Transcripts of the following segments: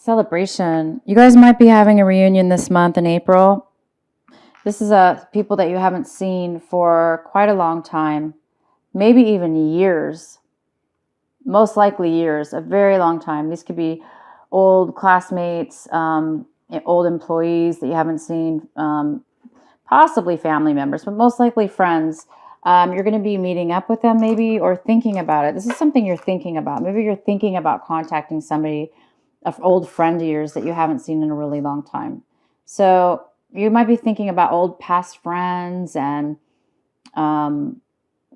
celebration. You guys might be having a reunion this month in April. This is people that you haven't seen for quite a long time, maybe even years, most likely years, a very long time. These could be old classmates, old employees that you haven't seen, possibly family members, but most likely friends. You're going to be meeting up with them maybe, or thinking about it. This is something you're thinking about. Maybe you're thinking about contacting somebody, an old friend of yours that you haven't seen in a really long time. So you might be thinking about old past friends and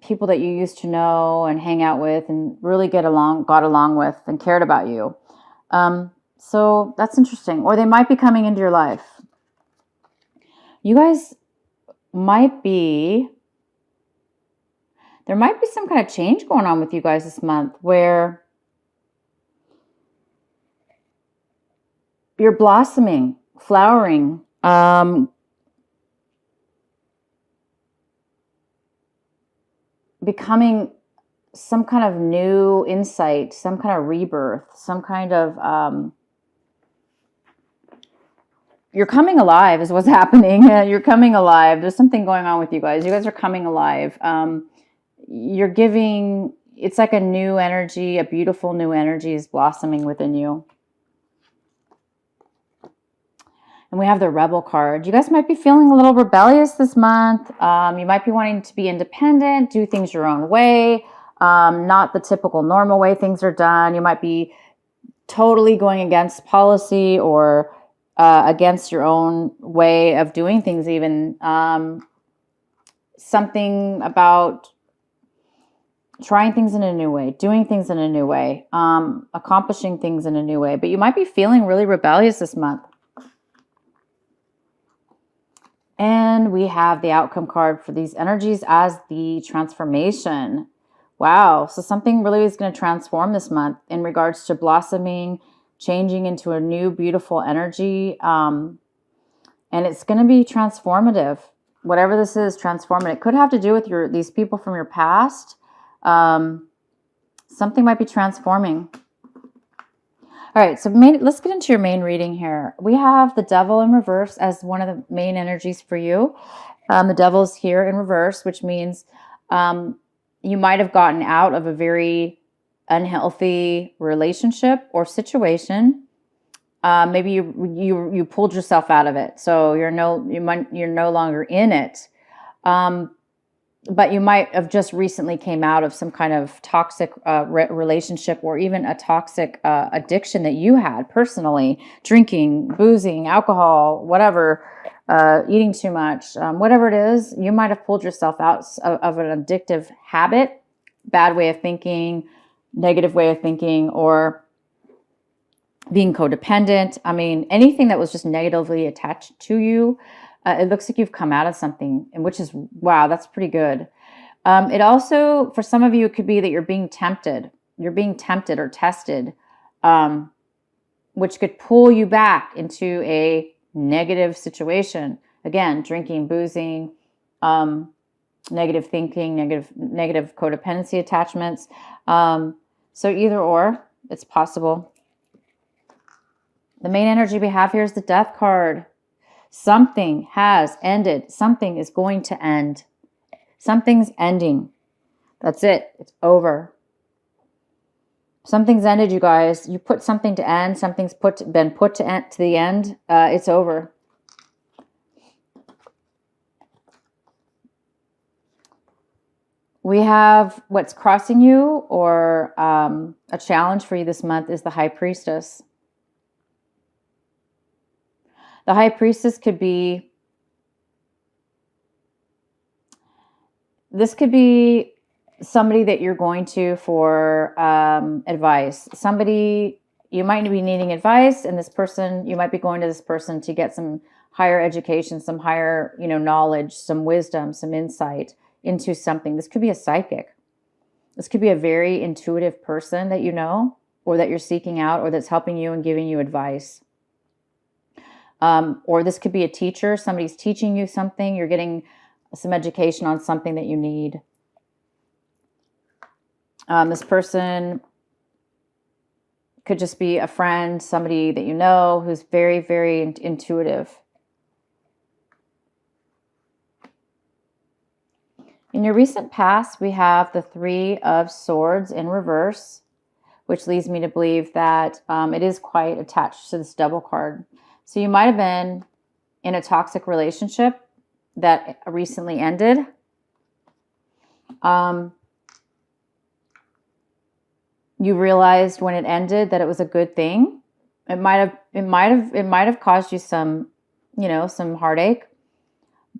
people that you used to know and hang out with and really got along with and cared about you. So that's interesting. Or they might be coming into your life. You guys there might be some kind of change going on with you guys this month where you're blossoming, flowering, becoming some kind of new insight, some kind of rebirth, some kind of, you're coming alive is what's happening. You're coming alive. There's something going on with you guys. You guys are coming alive. You're giving, it's like a new energy, a beautiful new energy is blossoming within you. And we have the Rebel card. You guys might be feeling a little rebellious this month. You might be wanting to be independent, do things your own way, not the typical normal way things are done. You might be totally going against policy or against your own way of doing things even. Something about trying things in a new way, doing things in a new way, accomplishing things in a new way. But you might be feeling really rebellious this month. And we have the outcome card for these energies as the transformation. Wow. So something really is going to transform this month in regards to blossoming, changing into a new, beautiful energy. And it's going to be transformative. Whatever this is, transformative. It could have to do with these people from your past. Something might be transforming. All right, so let's get into your main reading here. We have the Devil in reverse as one of the main energies for you. The Devil's here in reverse, which means you might have gotten out of a very unhealthy relationship or situation. Maybe you pulled yourself out of it, so you're no longer in it. But you might have just recently came out of some kind of toxic relationship or even a toxic addiction that you had personally, drinking, boozing, alcohol, whatever, eating too much, whatever it is, you might have pulled yourself out of an addictive habit, bad way of thinking, negative way of thinking, or being codependent. I mean, anything that was just negatively attached to you. It looks like you've come out of something, and which is, wow, that's pretty good. It also, for some of you, it could be that you're being tempted. You're being tempted or tested, which could pull you back into a negative situation. Again, drinking, boozing, negative thinking, negative codependency attachments. So either or, it's possible. The main energy we have here is the Death card. Something has ended. Something is going to end. Something's ending. That's it. It's over. Something's ended, you guys. You put something to end. Something's been put to the end. It's over. We have what's crossing you, or a challenge for you this month is the High Priestess. The High Priestess could be, this could be somebody that you're going to for advice. Somebody, you might be needing advice, and this person, you might be going to this person to get some higher education, some higher, knowledge, some wisdom, some insight into something. This could be a psychic. This could be a very intuitive person that you know, or that you're seeking out, or that's helping you and giving you advice. Or this could be a teacher. Somebody's teaching you something. You're getting some education on something that you need. This person Could just be a friend, somebody that you know who's very, very intuitive. In your recent past, we have the Three of Swords in reverse, which leads me to believe that it is quite attached to this double card. So you might have been in a toxic relationship that recently ended. You realized when it ended that it was a good thing. It might have caused you some, some heartache,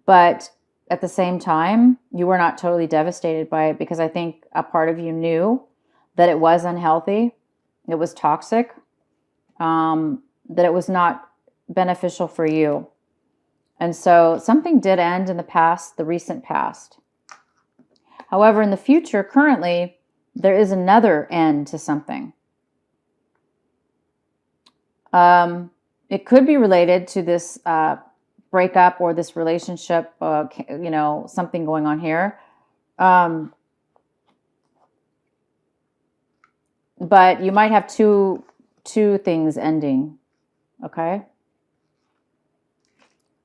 but at the same time, you were not totally devastated by it, because I think a part of you knew that it was unhealthy, it was toxic, that it was not beneficial for you. And so something did end in the past, the recent past. However, in the future, currently, there is another end to something. It could be related to this breakup or this relationship, something going on here. But you might have two things ending, okay?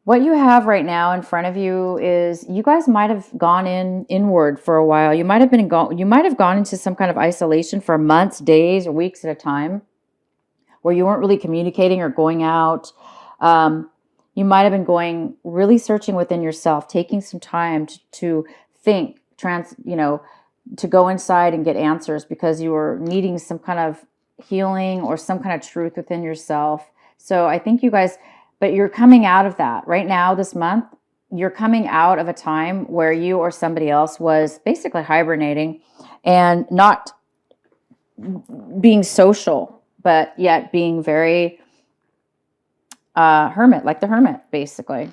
What you have right now in front of you is, you guys might have gone inward for a while. You might have gone into some kind of isolation for months, days, or weeks at a time, where you weren't really communicating or going out. You might have been really searching within yourself, taking some time to think, to go inside and get answers, because you were needing some kind of healing or some kind of truth within yourself. So I think you guys, but you're coming out of that right now this month. You're coming out of a time where you or somebody else was basically hibernating and not being social, but yet being very hermit, like the hermit, basically.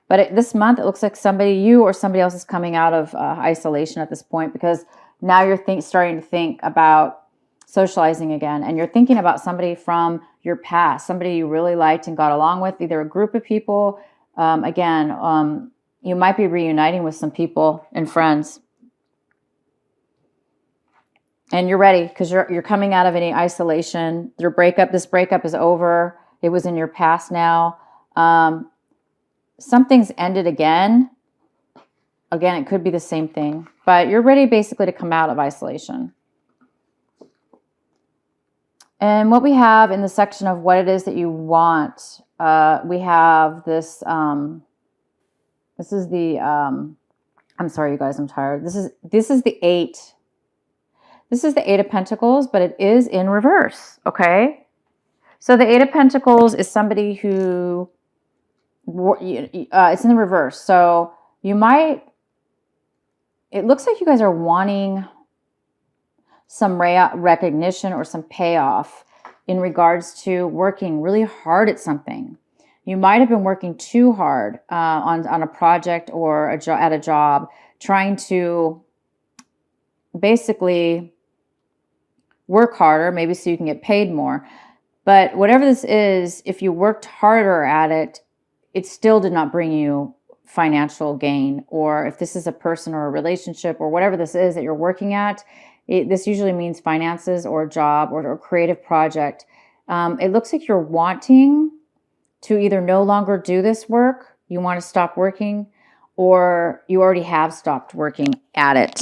But this month, it looks like you or somebody else is coming out of isolation at this point, because now you're starting to think about socializing again, and you're thinking about somebody from your past, somebody you really liked and got along with, either a group of people. You might be reuniting with some people and friends, and you're ready because you're coming out of any isolation. This breakup is over. It was in your past now. Something's ended again. Again, it could be the same thing, but you're ready basically to come out of isolation. And what we have in the section of what it is that you want, we have this. This is the. I'm sorry, you guys. I'm tired. This is the 8. This is the 8 of Pentacles, but it is in reverse. Okay, so the 8 of Pentacles is somebody who. It's in the reverse, so you might. It looks like you guys are wanting some recognition or some payoff in regards to working really hard at something. You might have been working too hard on a project or at a job, trying to basically work harder, maybe so you can get paid more. But whatever this is, if you worked harder at it, it still did not bring you financial gain. Or if this is a person or a relationship or whatever this is that you're working at, this usually means finances or a job or a creative project. It looks like you're wanting to either no longer do this work, you want to stop working, or you already have stopped working at it.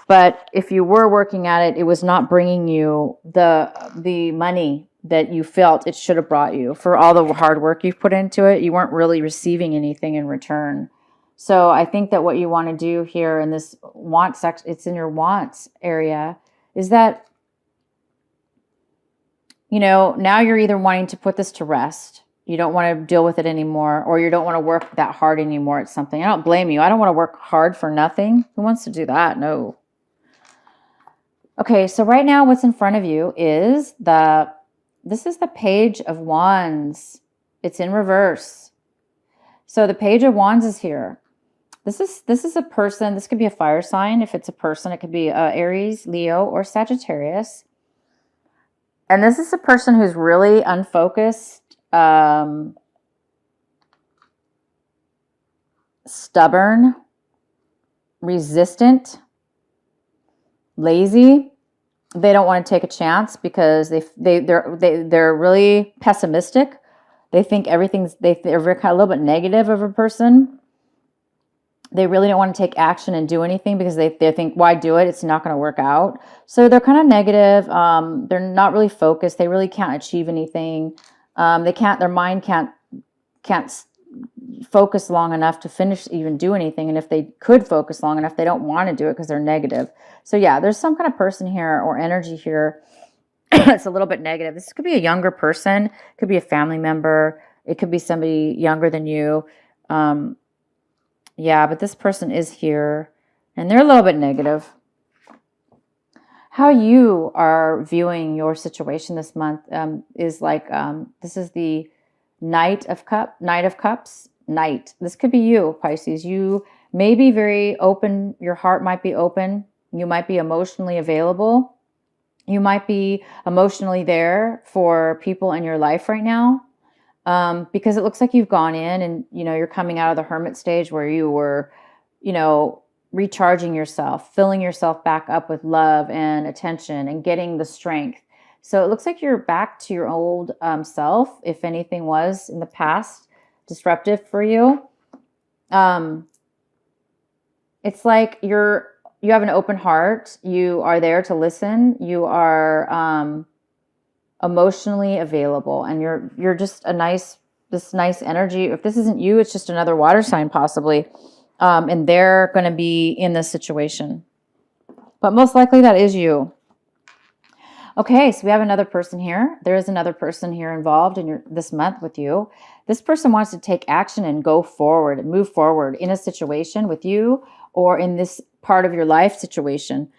But if you were working at it, it was not bringing you the money that you felt it should have brought you. For all the hard work you've put into it, you weren't really receiving anything in return. So I think that what you want to do here in this want section, it's in your wants area, is that, now you're either wanting to put this to rest. You don't want to deal with it anymore, or you don't want to work that hard anymore at something. I don't blame you. I don't want to work hard for nothing. Who wants to do that? No. Okay, so right now what's in front of you is this is the Page of Wands. It's in reverse. So the Page of Wands is here. This is a person. This could be a fire sign. If it's a person, it could be Aries, Leo, or Sagittarius. And this is a person who's really unfocused, stubborn, resistant, lazy. they don't want to take a chance because they're really pessimistic. They think they're very kind of a little bit negative of a person. They really don't want to take action and do anything because they think, why do it? It's not going to work out. So they're kind of negative. They're not really focused. They really can't achieve anything. Their mind can't focus long enough to even do anything. And if they could focus long enough, they don't want to do it because they're negative. So yeah, there's some kind of person here or energy here that's a little bit negative. This could be a younger person. It could be a family member. It could be somebody younger than you. Yeah, but this person is here and they're a little bit negative. How you are viewing your situation this month is like, this is the Knight of Cups. This could be you, Pisces. You may be very open. Your heart might be open. You might be emotionally available. You might be emotionally there for people in your life right now. Because it looks like you've gone in and, you're coming out of the hermit stage where you were, recharging yourself, filling yourself back up with love and attention and getting the strength. So it looks like you're back to your old self, if anything was in the past disruptive for you. It's like you have an open heart. You are there to listen. You are emotionally available, and you're just this nice energy. If this isn't you, it's just another water sign possibly, and they're going to be in this situation, but most likely that is you. Okay, so we have another person here. There is another person here involved in this month with you. This person wants to take action and go forward and move forward in a situation with you or in this part of your life situation.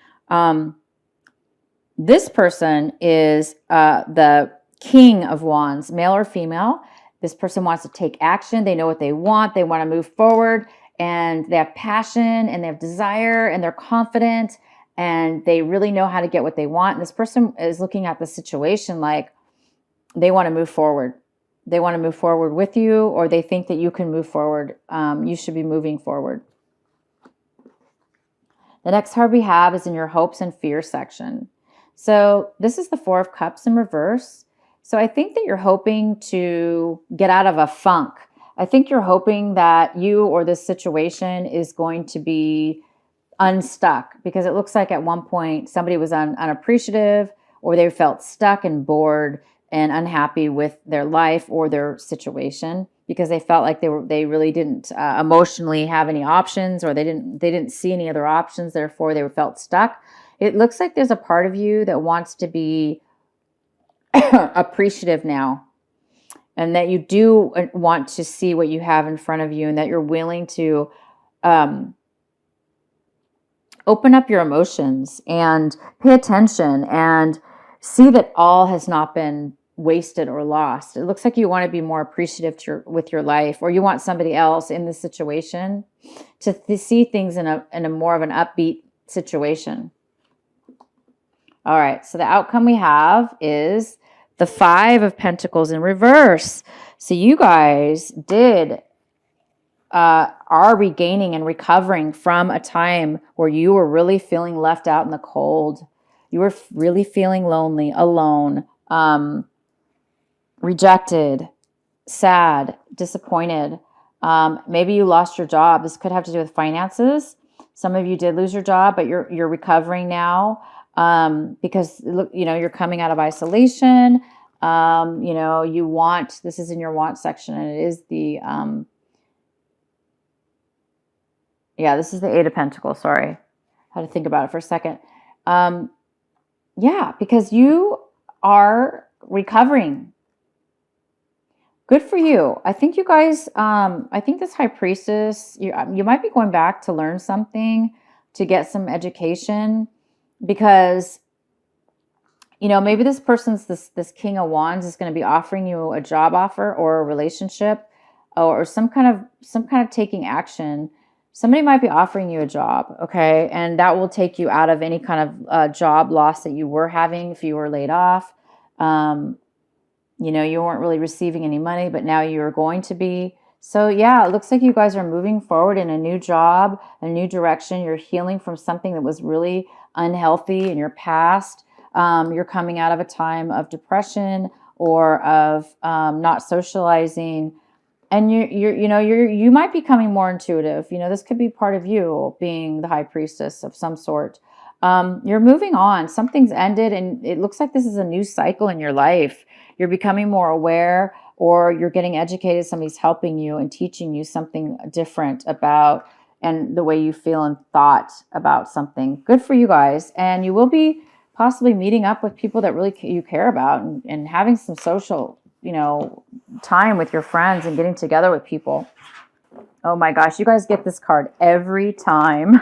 This person is the King of Wands, male or female. This person wants to take action. They know what they want. They want to move forward, and they have passion and they have desire and they're confident and they really know how to get what they want. And this person is looking at the situation like they want to move forward. They want to move forward with you, or they think that you can move forward. You should be moving forward. The next card we have is in your hopes and fears section. So this is the Four of Cups in reverse. So I think that you're hoping to get out of a funk. I think you're hoping that you or this situation is going to be unstuck, because it looks like at one point somebody was unappreciative, or they felt stuck and bored and unhappy with their life or their situation because they felt like they really didn't emotionally have any options, or they didn't see any other options. Therefore, they felt stuck. It looks like there's a part of you that wants to be appreciative now, and that you do want to see what you have in front of you, and that you're willing to open up your emotions and pay attention and see that all has not been wasted or lost. It looks like you want to be more appreciative with your life, or you want somebody else in this situation to see things in a more of an upbeat situation. All right, so the outcome we have is the Five of Pentacles in reverse. So you guys are regaining and recovering from a time where you were really feeling left out in the cold. You were really feeling lonely, alone, rejected, sad, disappointed. Maybe you lost your job. This could have to do with finances. Some of you did lose your job, but you're recovering now because you're coming out of isolation. This is in your want section, and it is the this is the Eight of Pentacles. Sorry, I had to think about it for a second. Because you are recovering. Good for you. I think you guys, I think this High Priestess, you might be going back to learn something, to get some education, because, maybe this person's, this King of Wands is going to be offering you a job offer or a relationship or some kind of taking action. Somebody might be offering you a job, okay? And that will take you out of any kind of job loss that you were having if you were laid off. You weren't really receiving any money, but now you're going to be. So yeah, it looks like you guys are moving forward in a new job, a new direction. You're healing from something that was really unhealthy in your past. You're coming out of a time of depression or of not socializing. And you might be becoming more intuitive. This could be part of you being the high priestess of some sort. You're moving on. Something's ended, and it looks like this is a new cycle in your life. You're becoming more aware, or you're getting educated. Somebody's helping you and teaching you something different about and the way you feel and thought about something. Good for you guys. And you will be possibly meeting up with people that really you care about, and having some social, time with your friends and getting together with people. Oh my gosh, you guys get this card every time.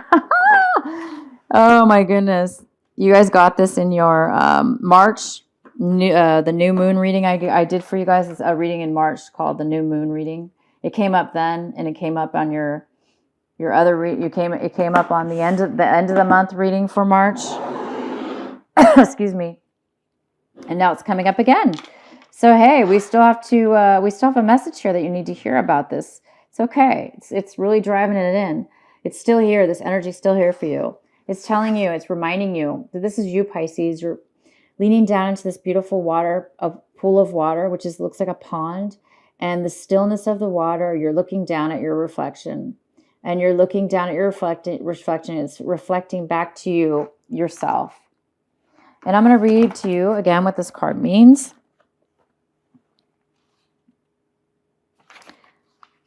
Oh my goodness. You guys got this in your March, the new moon reading I did for you guys. It's a reading in March called the new moon reading. It came up then, and it came up on your other it came up on the end of the month reading for March. Excuse me. And now it's coming up again. So hey, we still have a message here that you need to hear about this. It's okay. It's really driving it in. It's still here. This energy's still here for you. It's telling you, it's reminding you that this is you, Pisces. You're leaning down into this beautiful pool of water, which looks like a pond. And the stillness of the water, you're looking down at your reflection. And you're looking down at your reflection. It's reflecting back to you, yourself. And I'm going to read to you again what this card means.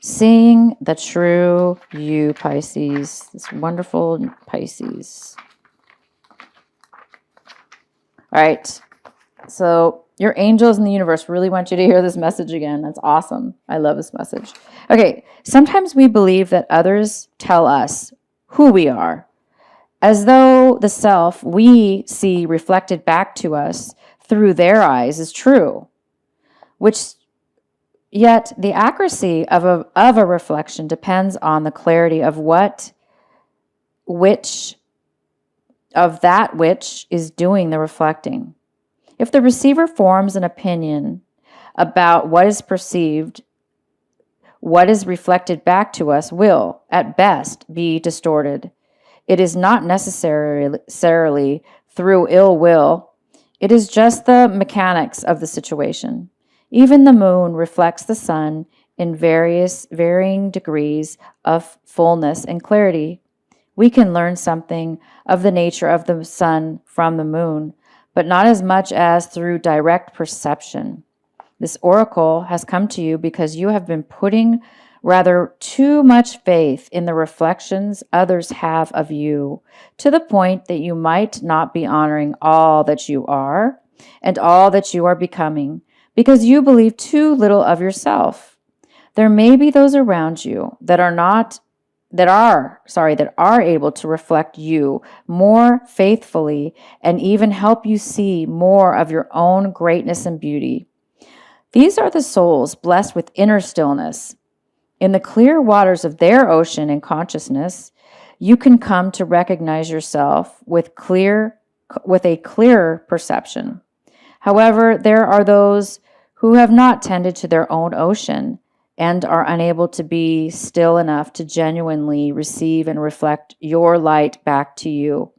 Seeing the true you, Pisces. This wonderful Pisces. All right. So your angels in the universe really want you to hear this message again. That's awesome. I love this message. Okay. Sometimes we believe that others tell us who we are, as though the self we see reflected back to us through their eyes is true, yet the accuracy of a reflection depends on the clarity of which is doing the reflecting. If the receiver forms an opinion about what is perceived, what is reflected back to us will, at best, be distorted. It is not necessarily through ill will. It is just the mechanics of the situation. Even the moon reflects the sun in varying degrees of fullness and clarity. We can learn something of the nature of the sun from the moon, but not as much as through direct perception. This oracle has come to you because you have been putting rather too much faith in the reflections others have of you, to the point that you might not be honoring all that you are and all that you are becoming, because you believe too little of yourself. There may be those around you that are able to reflect you more faithfully and even help you see more of your own greatness and beauty. These are the souls blessed with inner stillness. In the clear waters of their ocean and consciousness, you can come to recognize yourself with a clearer perception. However, there are those who have not tended to their own ocean and are unable to be still enough to genuinely receive and reflect your light back to you.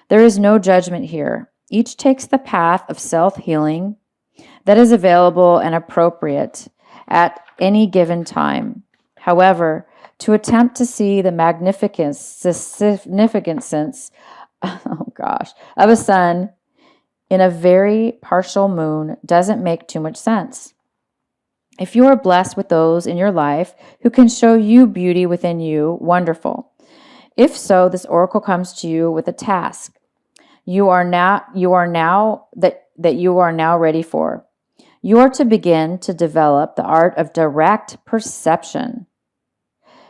There is no judgment here. Each takes the path of self-healing that is available and appropriate at any given time. However, to attempt to see the significant sense, of a sun in a very partial moon doesn't make too much sense. If you are blessed with those in your life who can show you beauty within you, wonderful. If so, this oracle comes to you with a task you are now ready for. You are to begin to develop the art of direct perception.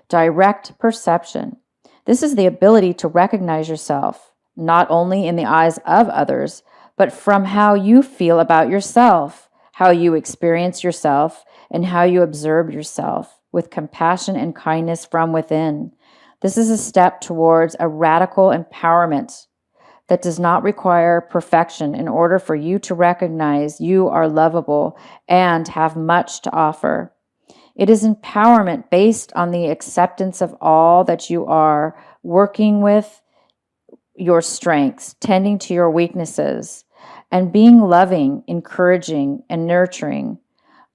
Direct perception. This is the ability to recognize yourself, not only in the eyes of others, but from how you feel about yourself, how you experience yourself, and how you observe yourself with compassion and kindness from within. This is a step towards a radical empowerment that does not require perfection in order for you to recognize you are lovable and have much to offer. It is empowerment based on the acceptance of all that you are, working with your strengths, tending to your weaknesses, and being loving, encouraging, and nurturing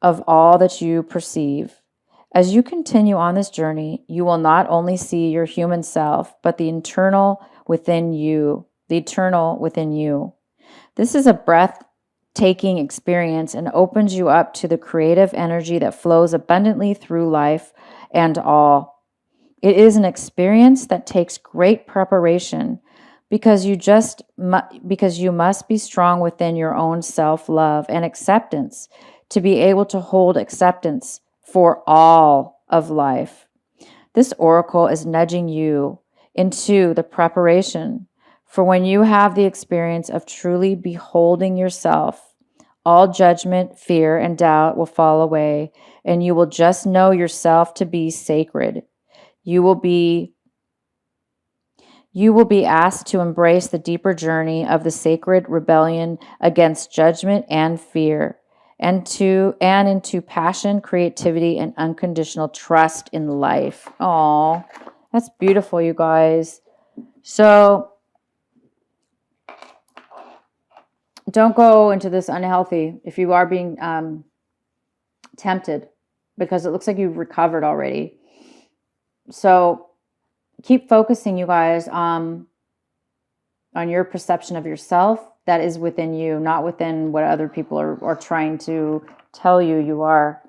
of all that you perceive. As you continue on this journey, you will not only see your human self, but the internal within you, the eternal within you. This is a breathtaking experience and opens you up to the creative energy that flows abundantly through life and all. It is an experience that takes great preparation because you must be strong within your own self-love and acceptance to be able to hold acceptance for all of life. This oracle is nudging you into the preparation for when you have the experience of truly beholding yourself. All judgment, fear, and doubt will fall away, and you will just know yourself to be sacred. You will be asked to embrace the deeper journey of the sacred rebellion against judgment and fear, and into passion, creativity, and unconditional trust in life. Oh, that's beautiful, you guys. So don't go into this unhealthy if you are being tempted, because it looks like you've recovered already. So keep focusing, you guys, on your perception of yourself that is within you, not within what other people are trying to tell you are.